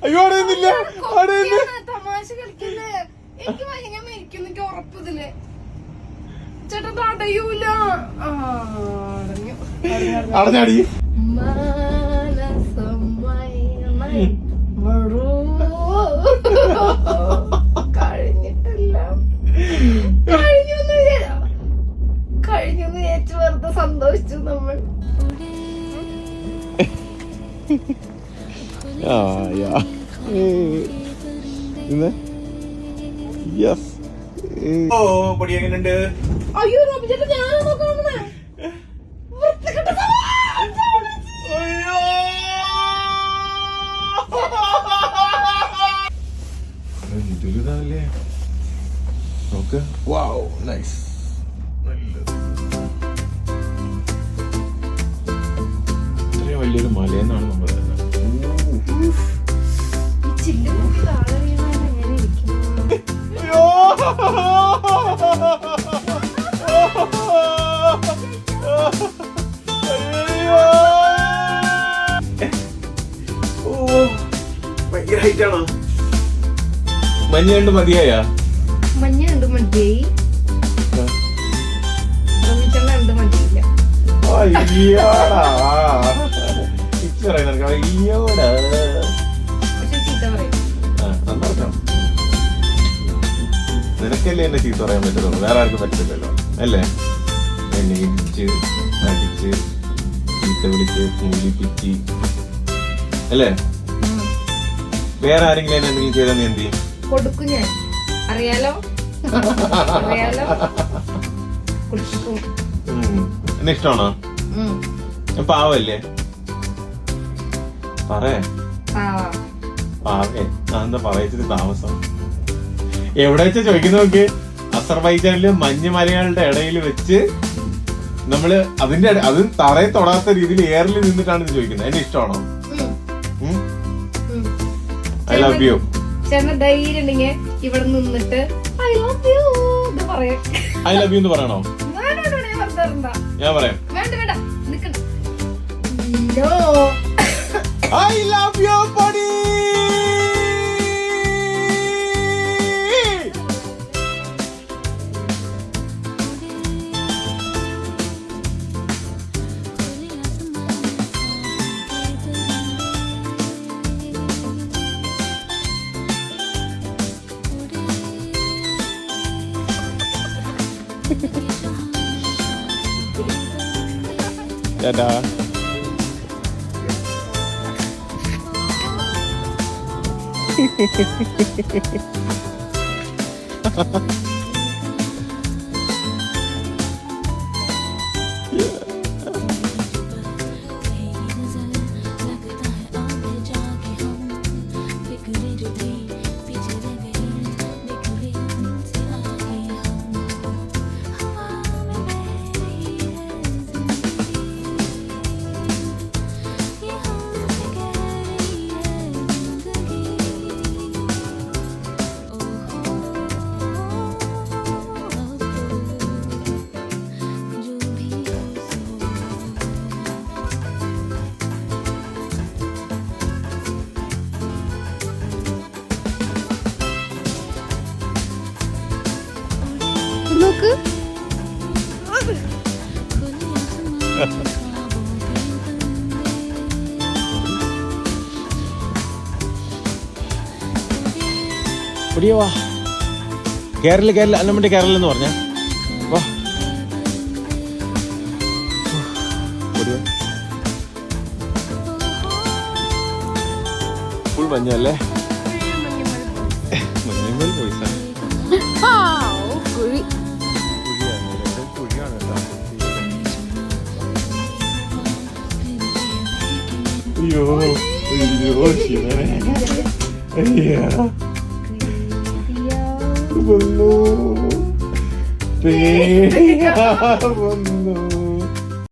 അയ്യോ അടയുന്നില്ല. തമാശ കളിക്കല്ലേ? എനിക്ക് ഭയങ്കര മരിക്കും, എനിക്ക് ഉറപ്പതില്ലേ ചേട്ടാ. തടയൂല. അടഞ്ഞാടി. കഴിഞ്ഞിട്ടില്ല, കഴിഞ്ഞു വിചാരിച്ചു വെറുതെ സന്തോഷിച്ചു നമ്മൾ. എങ്ങനെയുണ്ട്? അയ്യോ ചേട്ടാ, ഞാനാ നോക്കണേ. എന്തൊരിതല്ലേ നോക്ക്. Wow, nice. ഇത്രയും വലിയൊരു മലയെന്നാണ് നമ്മൾ ഭയങ്കര ഹൈറ്റ് ആണോ? മഞ്ഞ കണ്ട് മതിയായ? മഞ്ഞ കണ്ട് മതിയായി, കണ്ട് മതിയില്ല. നിനക്കല്ലേ എന്നെ ചീത്ത പറയാൻ പറ്റുള്ളൂ, വേറെ ആർക്കും പറ്റില്ലല്ലോ അല്ലേ? എന്നെ ഇടിച്ച് അടിച്ച് ചീത്ത വിളിച്ച് മൂലിപ്പിച്ച് അല്ലേ? വേറെ ആരെങ്കിലും എന്നെ എന്തെങ്കിലും ചെയ്താൽ നീ എന്ത് ചെയ്യും? കൊടുക്കും ഞാൻ, അറിയാലോ അറിയാലോ. എന്നെ ഇഷ്ടമാണോ? പാവല്ലേ? പറയേ പാവേ. എന്താ പറയിച്ചത് താമസം? എവിടെ വെച്ചാ ചോദിക്കുന്ന നോക്ക്. അസർബൈജാനില് മഞ്ഞുമലകളുടെ ഇടയിൽ വെച്ച് നമ്മള് അതിന്റെ അത് തറയെ തൊടാത്ത രീതിയിൽ എയറിൽ നിന്നിട്ടാണ് ഇത് ചോദിക്കുന്നത്. എന്നെ ഇഷ്ടമാണോ? I love you. ചേട്ടന് ധൈര്യം ഉണ്ടെങ്കിൽ ഇവിടെ നിന്നിട്ട് ഐ ലവ് യു എന്ന് പറയാം. ഐ ലവ് യു എന്ന് പറയണോ? ഞാൻ പറയാം. വേണ്ട വേണ്ട, നിക്കണ്ട. I love you body. Dadah. നോക്ക്. വാ കേരള കേരള അന്നമ്മന്റെ കേരള എന്ന് പറഞ്ഞ വാ. ഫുൾ മഞ്ഞല്ലേ? മഞ്ഞമ്മൽ പോയി സാർ. അയ്യോ അയ്യോ ശിവനെ. അയ്യാ വന്നു പേടിയാ വന്നു.